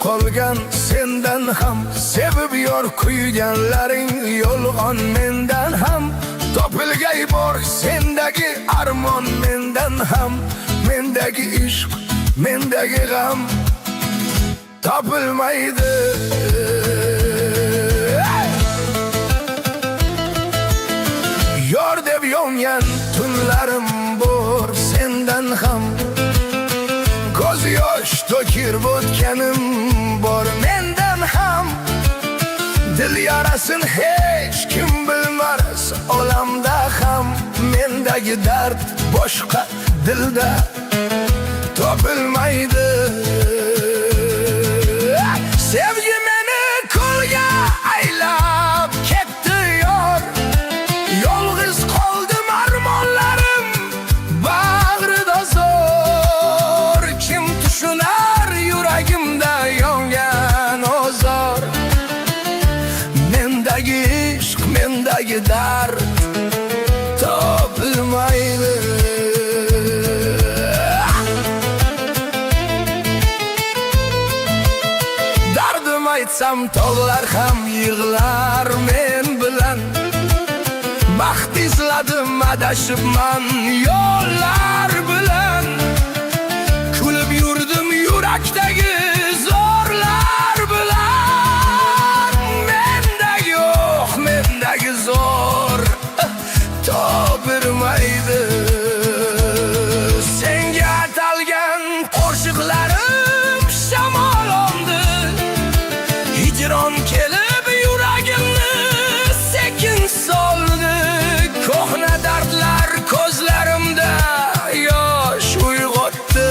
qolgan sendan ham, sevib yor kuyganlaring yolg'on mendan ham. Topilgay bor sendagi armon mendan ham, mendagi ishq, mendagi g'am topilmaydi. Yor deb yongan tunlarim bor sendan ham, ko'z yosh to'kib o'tganim bor mendan ham. Dil yarasin hech kim bilmas olamda ham, mendagi dard boshqa dilda topilmaydi. Sevgi meni ko'lga aylab ketdi yor, yolg'iz qoldim armonlarim bag'rida zo'r. Kim tushunar yuragimda yongan ozor, mendagi ishq, mendagi dard topilmaydi. Dardim aytsam tog'lar ham yig'lar men bilan, baxt izladim adashibman yo'llar bilan. Kulib yurdim yurakdagi zorlar bilan, mendagi yo'q, mendagi zo'r topilmaydi. Senga atalgan qo'shiqlarim shamol oldi, hijron kelib yuragimni sekin soldi. Ko'hna dardlar ko'zlarimda yosh uyg'otdi,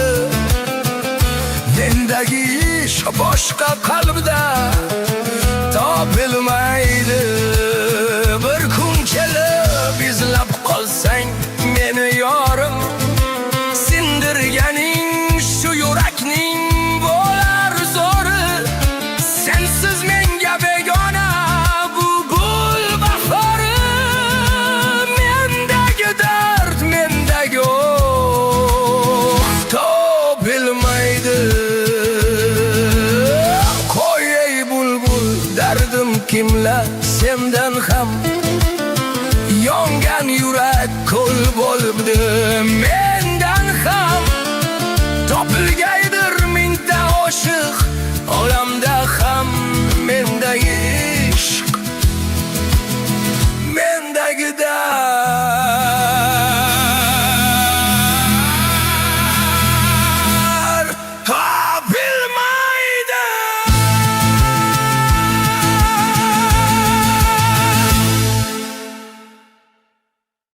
mendagi ishq boshqa qalbda topilmaydi. Bir kun kelib izlab qolsang meni yorim, sindirganing shu yurakning bo'lar zo'ri. Sensiz menga begona bu gul bahori, mendagi dard, mendagi o'q topilmaydi. Qo'y ey bulbul dardim kimla sendan ham, yongan yurak ko'l bo'libdi.